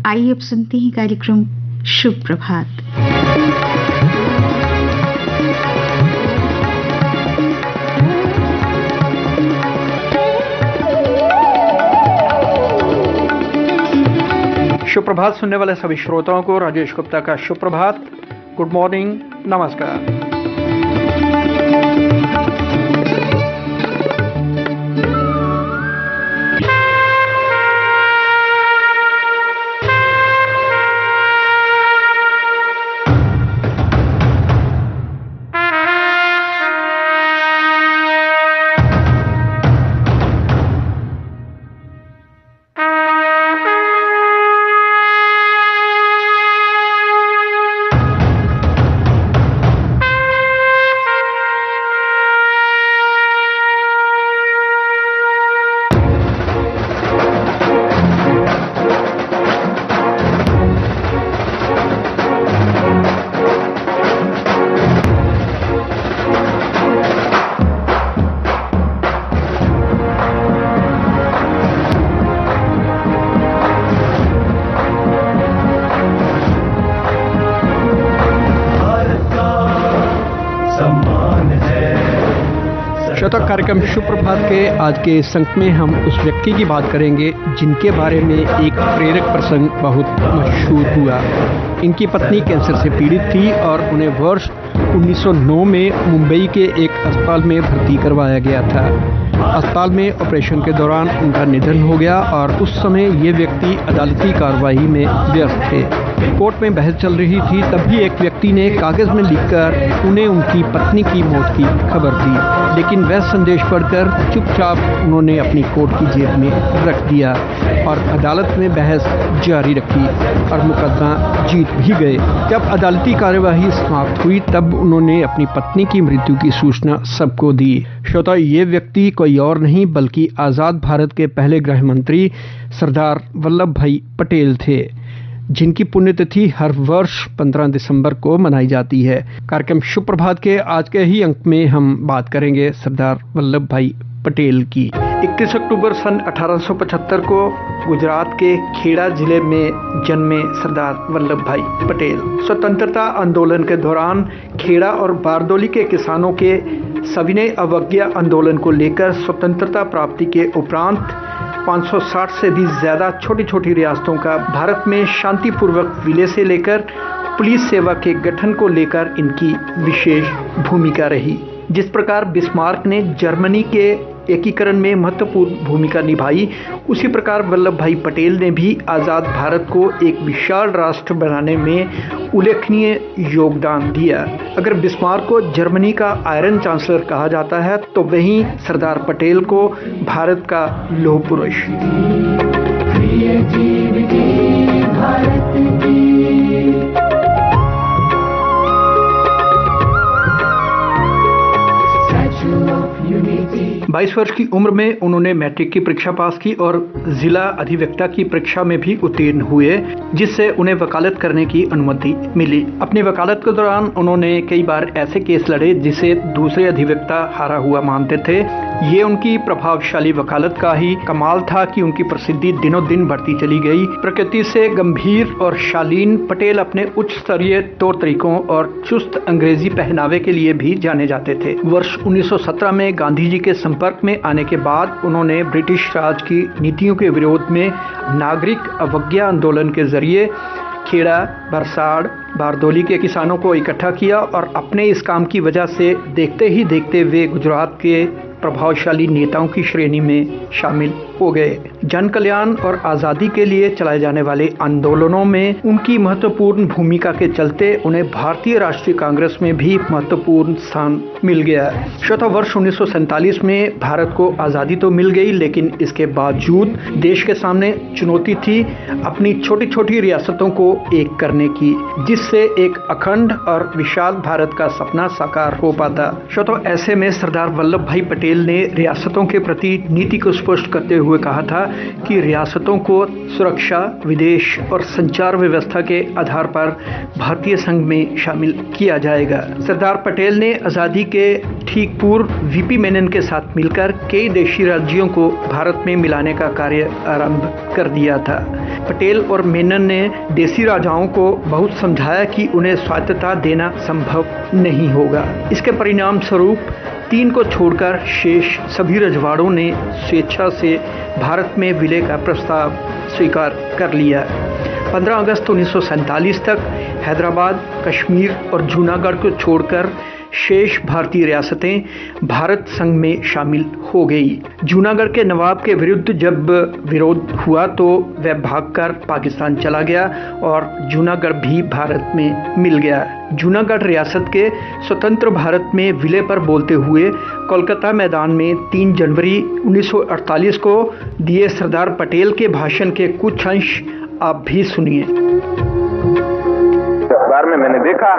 आइए अब सुनते हैं कार्यक्रम शुभ प्रभात। शुभ प्रभात सुनने वाले सभी श्रोताओं को राजेश गुप्ता का शुभ प्रभात। गुड मॉर्निंग, नमस्कार। कार्यक्रम शुभ प्रभात के आज के इस अंक में हम उस व्यक्ति की बात करेंगे जिनके बारे में एक प्रेरक प्रसंग बहुत मशहूर हुआ। इनकी पत्नी कैंसर से पीड़ित थी और उन्हें वर्ष 1909 में मुंबई के एक अस्पताल में भर्ती करवाया गया था। अस्पताल में ऑपरेशन के दौरान उनका निधन हो गया और उस समय ये व्यक्ति अदालती कार्रवाई में व्यस्त थे। कोर्ट में बहस चल रही थी, तभी एक व्यक्ति ने कागज में लिखकर उन्हें उनकी पत्नी की मौत की खबर दी, लेकिन वह संदेश पढ़कर चुपचाप उन्होंने अपनी कोट की जेब में रख दिया और अदालत में बहस जारी रखी और मुकदमा जीत भी गए। जब अदालती कार्यवाही समाप्त हुई तब उन्होंने अपनी पत्नी की मृत्यु की सूचना सबको दी। श्रोता, ये व्यक्ति कोई और नहीं बल्कि आज़ाद भारत के पहले गृह मंत्री सरदार वल्लभ भाई पटेल थे, जिनकी पुण्यतिथि हर वर्ष 15 दिसंबर को मनाई जाती है। कार्यक्रम शुभ प्रभात के आज के ही अंक में हम बात करेंगे सरदार वल्लभ भाई पटेल की। 31 अक्टूबर सन 1875 को गुजरात के खेड़ा जिले में जन्मे सरदार वल्लभ भाई पटेल। स्वतंत्रता आंदोलन के दौरान खेड़ा और बारदोली के किसानों के सविनय अवज्ञा आंदोलन को लेकर स्वतंत्रता प्राप्ति के उपरांत 560 से भी ज्यादा छोटी छोटी रियासतों का भारत में शांतिपूर्वक विलय से लेकर पुलिस सेवा के गठन को लेकर इनकी विशेष भूमिका रही। जिस प्रकार बिस्मार्क ने जर्मनी के एकीकरण में महत्वपूर्ण भूमिका निभाई, उसी प्रकार वल्लभ भाई पटेल ने भी आज़ाद भारत को एक विशाल राष्ट्र बनाने में उल्लेखनीय योगदान दिया। अगर बिस्मार्क को जर्मनी का आयरन चांसलर कहा जाता है तो वहीं सरदार पटेल को भारत का लौह पुरुष। भारत की 22 वर्ष की उम्र में उन्होंने मैट्रिक की परीक्षा पास की और जिला अधिवक्ता की परीक्षा में भी उत्तीर्ण हुए, जिससे उन्हें वकालत करने की अनुमति मिली। अपनी वकालत के दौरान उन्होंने कई बार ऐसे केस लड़े जिसे दूसरे अधिवक्ता हारा हुआ मानते थे। ये उनकी प्रभावशाली वकालत का ही कमाल था कि उनकी प्रसिद्धि दिनों दिन बढ़ती चली गई। प्रकृति से गंभीर और शालीन पटेल अपने उच्च स्तरीय तौर तरीकों और चुस्त अंग्रेजी पहनावे के लिए भी जाने जाते थे। वर्ष 1917 में गांधी जी के संपर्क में आने के बाद उन्होंने ब्रिटिश राज की नीतियों के विरोध में नागरिक अवज्ञा आंदोलन के जरिए खेड़ा, बरसाड़, बारदोली के किसानों को इकट्ठा किया और अपने इस काम की वजह से देखते ही देखते वे गुजरात के प्रभावशाली नेताओं की श्रेणी में शामिल हो गए। जन कल्याण और आज़ादी के लिए चलाए जाने वाले आंदोलनों में उनकी महत्वपूर्ण भूमिका के चलते उन्हें भारतीय राष्ट्रीय कांग्रेस में भी महत्वपूर्ण स्थान मिल गया। श्रोता, वर्ष 1947 में भारत को आज़ादी तो मिल गई, लेकिन इसके बावजूद देश के सामने चुनौती थी अपनी छोटी छोटी रियासतों को एक करने की, जिससे एक अखंड और विशाल भारत का सपना साकार हो पाता। श्रोता, ऐसे में सरदार वल्लभ भाई पटेल ने रियासतों के प्रति नीति को स्पष्ट करते हुए हुए कहा था कि रियासतों को सुरक्षा, विदेश और संचार व्यवस्था के आधार पर भारतीय संघ में शामिल किया जाएगा। सरदार पटेल ने आज़ादी के ठीक पूर्व वीपी मेनन के साथ मिलकर कई देशी राज्यों को भारत में मिलाने का कार्य आरंभ कर दिया था। पटेल और मेनन ने देशी राजाओं को बहुत समझाया कि उन्हें स्वायत्तता देना संभव नहीं होगा। इसके परिणाम स्वरूप 3 को छोड़कर शेष सभी रजवाड़ों ने स्वेच्छा से भारत में विलय का प्रस्ताव स्वीकार कर लिया। 15 अगस्त 1947 तक हैदराबाद, कश्मीर और जूनागढ़ को छोड़कर शेष भारतीय रियासतें भारत संघ में शामिल हो गई। जूनागढ़ के नवाब के विरुद्ध जब विरोध हुआ तो वह भागकर पाकिस्तान चला गया और जूनागढ़ भी भारत में मिल गया। जूनागढ़ रियासत के स्वतंत्र भारत में विलय पर बोलते हुए कोलकाता मैदान में 3 जनवरी 1948 को दिए सरदार पटेल के भाषण के कुछ अंश आप भी सुनिए। अखबार में मैंने देखा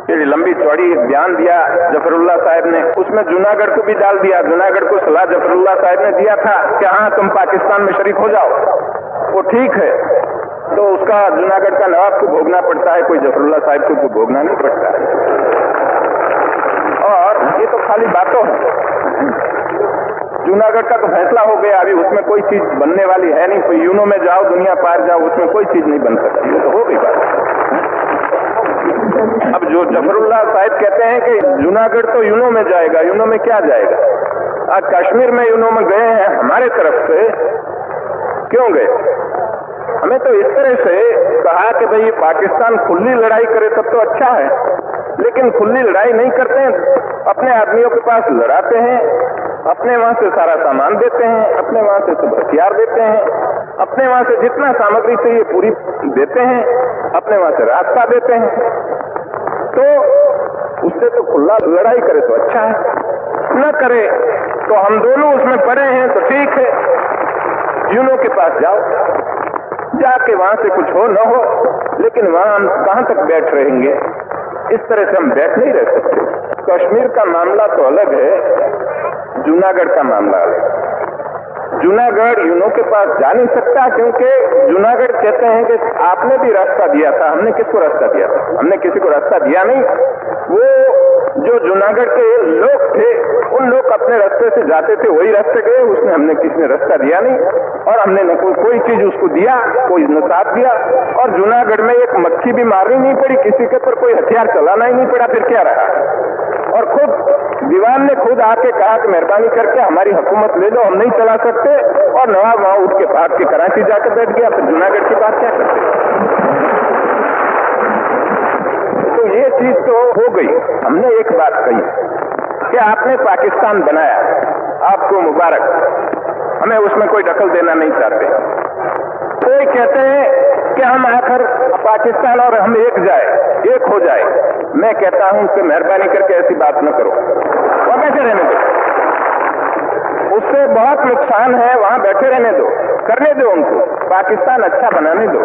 कि लंबी चौड़ी बयान दिया जफरुल्लाह साहब ने, उसमें जूनागढ़ को भी डाल दिया। जूनागढ़ को सलाह जफरुल्लाह साहब ने दिया था कि हाँ तुम पाकिस्तान में शरीक हो जाओ, वो ठीक है। तो उसका जूनागढ़ का नवाब को भोगना पड़ता है, कोई जफरुल्लाह साहब को भोगना नहीं पड़ता है। और ये तो खाली बातों है। जूनागढ़ का तो फैसला हो गया, अभी उसमें कोई चीज बनने वाली है नहीं। कोई यूनो में जाओ, दुनिया पार जाओ, उसमें कोई चीज नहीं बन सकती, तो हो गई बात। अब जो जफरुल्लाह साहब कहते हैं कि जूनागढ़ तो यूनो में जाएगा, यूनो में क्या जाएगा? आज कश्मीर में यूनो में गए हैं हमारे तरफ से, क्यों गए? हमें तो इस तरह से कहा कि भाई पाकिस्तान खुली लड़ाई करे तब तो अच्छा है, लेकिन खुली लड़ाई नहीं करते हैं, अपने आदमियों के पास लड़ाते हैं, अपने वहां से सारा सामान देते हैं, अपने वहां से सब हथियार देते हैं, अपने वहां से जितना सामग्री चाहिए पूरी देते हैं, अपने वहां से रास्ता देते हैं। तो उससे तो खुला लड़ाई करे तो अच्छा है, न करे तो हम दोनों उसमें पड़े हैं तो ठीक है। यूनो के पास जाओ, जाके वहां से कुछ हो न हो, लेकिन वहां हम कहां तक बैठ रहेंगे? इस तरह से हम बैठ नहीं रह सकते। कश्मीर का मामला तो अलग है, जूनागढ़ का मामला अलग। जूनागढ़ यूनो के पास जा नहीं सकता, क्योंकि जूनागढ़ कहते हैं कि आपने भी रास्ता दिया था। हमने किसको रास्ता दिया था? हमने किसी को रास्ता दिया नहीं। वो जो जूनागढ़ के लोग थे, उन लोग अपने रास्ते से जाते थे, वही रास्ते गए। उसने हमने किसी ने रास्ता दिया नहीं, और हमने न कोई चीज उसको दिया, कोई न साथ दिया। और जूनागढ़ में एक मक्खी भी मारनी नहीं पड़ी, किसी के ऊपर कोई हथियार चलाना ही नहीं पड़ा। फिर क्या रहा? और खुद दीवान ने खुद आके कहा कि मेहरबानी करके हमारी हुकूमत ले लो, हम नहीं चला सकते। और नवाब वहां उठ के भाग के कराची जाकर बैठ गया। फिर जूनागढ़ की बात क्या करते? तो ये चीज तो हो गई। हमने एक बात कही कि आपने पाकिस्तान बनाया, आपको मुबारक, हमें उसमें कोई दखल देना नहीं चाहते। कोई कहते हैं कि हम आकर पाकिस्तान और हम एक हो जाए। मैं कहता हूं कि मेहरबानी करके ऐसी बात न करो, और बैठे रहने दो। उससे बहुत नुकसान है, वहां बैठे रहने दो, करने दो उनको, पाकिस्तान अच्छा बनाने दो।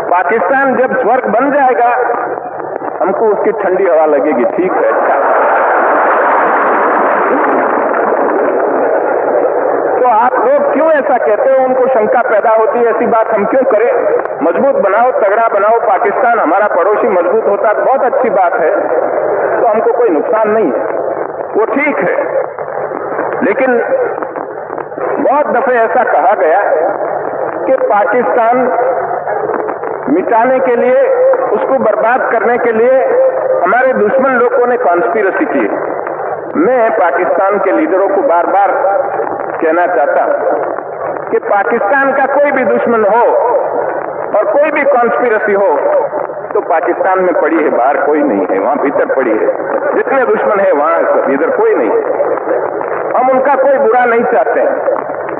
पाकिस्तान जब स्वर्ग बन जाएगा, हमको उसकी ठंडी हवा लगेगी, ठीक है, अच्छा। तो आप लोग क्यों ऐसा कहते हो? उनको शंका पैदा होती है, ऐसी बात हम क्यों करें? मजबूत बनाओ, तगड़ा बनाओ, पाकिस्तान हमारा पड़ोसी मजबूत होता है, बहुत अच्छी बात है, तो हमको कोई नुकसान नहीं है, वो ठीक है। लेकिन बहुत दफे ऐसा कहा गया कि पाकिस्तान मिटाने के लिए, उसको बर्बाद करने के लिए हमारे दुश्मन लोगों ने कॉन्स्पिरेसी की। मैं पाकिस्तान के लीडरों को बार बार कहना चाहता हूं कि पाकिस्तान का कोई भी दुश्मन हो और कोई भी कॉन्स्पिरेसी हो तो पाकिस्तान में पड़ी है, बाहर कोई नहीं है, वहां भीतर पड़ी है। जितने दुश्मन है वहां इधर कोई नहीं है। हम उनका कोई बुरा नहीं चाहते हैं।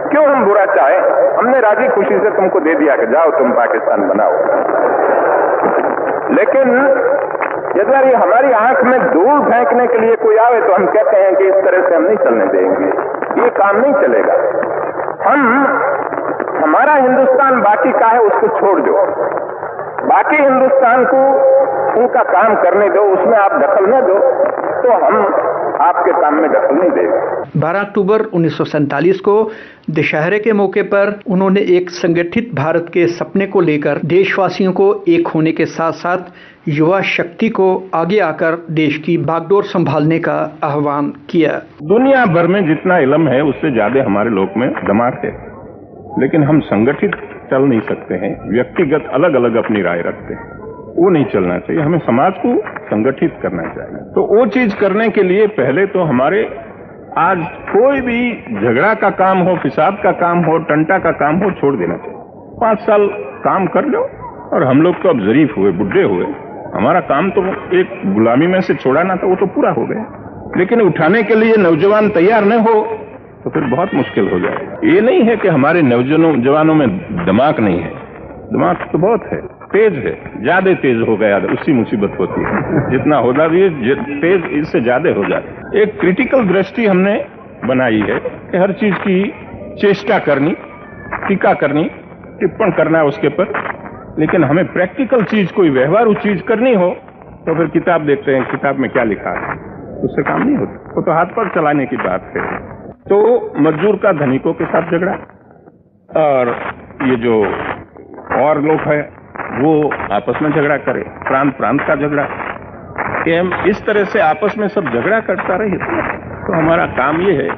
क्यों हम बुरा चाहे? हमने राजी खुशी से तुमको दे दिया कि जाओ तुम पाकिस्तान बनाओ। लेकिन यदि हमारी आंख में धूल फेंकने के लिए कोई आवे तो हम कहते हैं कि इस तरह से हम नहीं चलने देंगे, ये काम नहीं चलेगा। हमारा हिंदुस्तान बाकी का है, उसको छोड़ दो, बाकी हिंदुस्तान को उनका काम करने दो, उसमें आप दखल न दो, तो हम आपके काम में दखल नहीं देगा। 12 अक्टूबर 1947 को दशहरे के मौके पर उन्होंने एक संगठित भारत के सपने को लेकर देशवासियों को एक होने के साथ साथ युवा शक्ति को आगे आकर देश की बागडोर संभालने का आह्वान किया। दुनिया भर में जितना इल्म है उससे ज्यादा हमारे लोक में दिमाग है, लेकिन हम संगठित चल नहीं सकते हैं। व्यक्तिगत अलग अलग अपनी राय रखते हैं, वो नहीं चलना चाहिए। हमें समाज को संगठित करना चाहिए। तो वो चीज करने के लिए पहले तो हमारे आज कोई भी झगड़ा का काम हो, फिसाद का काम हो, टंटा का काम हो, छोड़ देना चाहिए। 5 साल काम कर लो। और हम लोग तो अब जरीफ हुए, बुढ़े हुए, हमारा काम तो एक गुलामी में से छोड़ाना था, वो तो पूरा हो गया। लेकिन उठाने के लिए नौजवान तैयार न हो तो फिर बहुत मुश्किल हो जाएगा। ये नहीं है कि हमारे नौजवानों में दिमाग नहीं है, दिमाग तो बहुत है, तेज है, ज्यादा तेज हो गया, उसकी मुसीबत होती है। जितना होता भी तेज इससे ज्यादा हो जाए। एक क्रिटिकल दृष्टि हमने बनाई है कि हर चीज की चेष्टा करनी, टीका करनी, टिप्पण करना है उसके पर, लेकिन हमें प्रैक्टिकल चीज, कोई व्यवहारू चीज करनी हो तो फिर किताब देखते हैं, किताब में क्या लिखा है, उससे काम नहीं होता। वो तो हाथ पर चलाने की बात है। तो मजदूर का धनिकों के साथ झगड़ा, और ये जो और लोग है वो आपस में झगड़ा करे, प्रांत प्रांत का झगड़ा, कि हम इस तरह से आपस में सब झगड़ा करता रहे तो हमारा काम ये है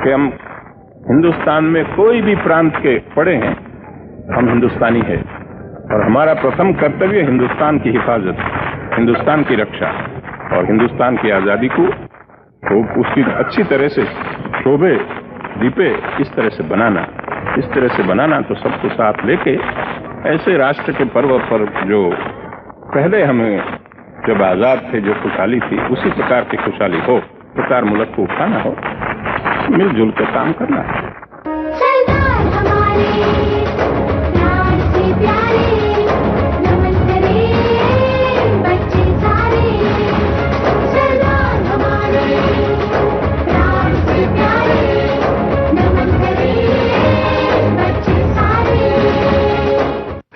कि हम हिंदुस्तान में कोई भी प्रांत के पड़े हैं, हम हिंदुस्तानी है, और हमारा प्रथम कर्तव्य हिंदुस्तान की हिफाजत, हिंदुस्तान की रक्षा और हिंदुस्तान की आजादी को तो उसकी अच्छी तरह से शोभे दीपे इस तरह से बनाना तो सबको साथ लेके ऐसे राष्ट्र के पर्व पर जो पहले हमें जब आजाद थे जो खुशहाली थी, उसी प्रकार की खुशहाली हो, प्रकार मुल्क को उठाना हो, मिलजुल कर काम करना है।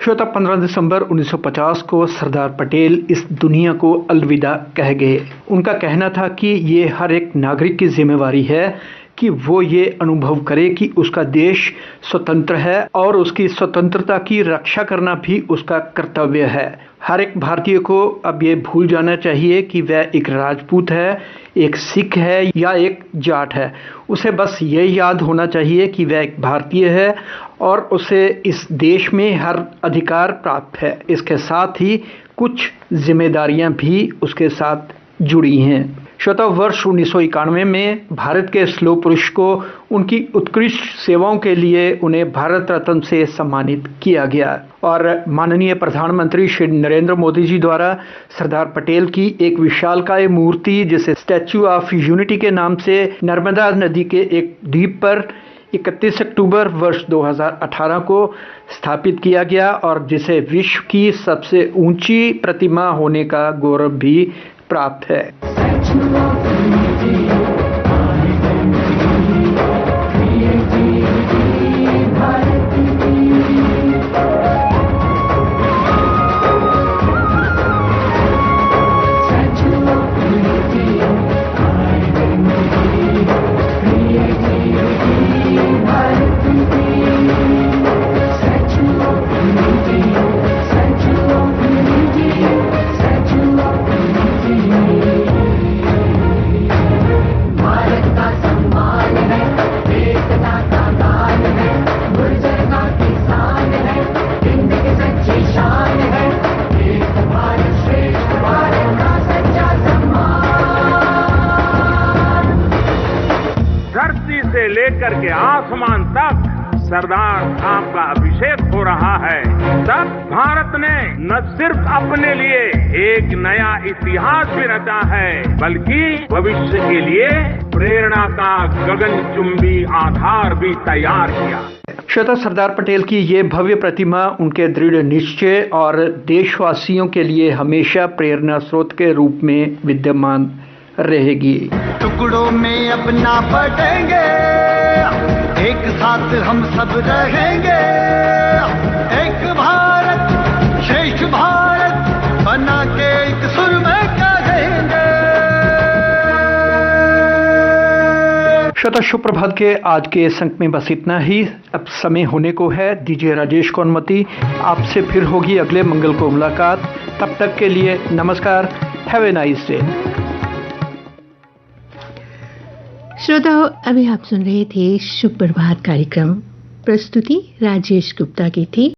श्रोता, 15 दिसंबर 1950 को सरदार पटेल इस दुनिया को अलविदा कह गए। उनका कहना था कि ये हर एक नागरिक की जिम्मेवारी है कि वो ये अनुभव करे कि उसका देश स्वतंत्र है और उसकी स्वतंत्रता की रक्षा करना भी उसका कर्तव्य है। हर एक भारतीय को अब ये भूल जाना चाहिए कि वह एक राजपूत है, एक सिख है या एक जाट है। उसे बस ये याद होना चाहिए कि वह एक भारतीय है और उसे इस देश में हर अधिकार प्राप्त है। इसके साथ ही कुछ जिम्मेदारियां भी उसके साथ जुड़ी हैं। श्रोता, वर्ष 1991 में भारत के स्लो पुरुष को उनकी उत्कृष्ट सेवाओं के लिए उन्हें भारत रत्न से सम्मानित किया गया और माननीय प्रधानमंत्री श्री नरेंद्र मोदी जी द्वारा सरदार पटेल की एक विशालकाय मूर्ति, जिसे स्टैच्यू ऑफ यूनिटी के नाम से नर्मदा नदी के एक द्वीप पर 31 अक्टूबर वर्ष 2018 को स्थापित किया गया और जिसे विश्व की सबसे ऊंची प्रतिमा होने का गौरव भी प्राप्त है। लेकर के आसमान तक सरदार साहब का अभिषेक हो रहा है। तब भारत ने न सिर्फ अपने लिए एक नया इतिहास भी रचा है, बल्कि भविष्य के लिए प्रेरणा का गगनचुंबी आधार भी तैयार किया। श्रोता, सरदार पटेल की ये भव्य प्रतिमा उनके दृढ़ निश्चय और देशवासियों के लिए हमेशा प्रेरणा स्रोत के रूप में विद्यमान रहेगी। टुकड़ों में अपना बटेंगे, एक साथ हम सब रहेंगे, एक भारत श्रेष्ठ भारत बना के एक सुर में कहेंगे। श्रोता शुभ प्रभात के आज के इस अंक में बस इतना ही। अब समय होने को है, दीजिए राजेश को अनुमति। आपसे फिर होगी अगले मंगल को मुलाकात। तब तक के लिए नमस्कार। Have a nice day. श्रोताओं, अभी आप सुन रहे थे शुभ प्रभात कार्यक्रम। प्रस्तुति राजेश गुप्ता की थी।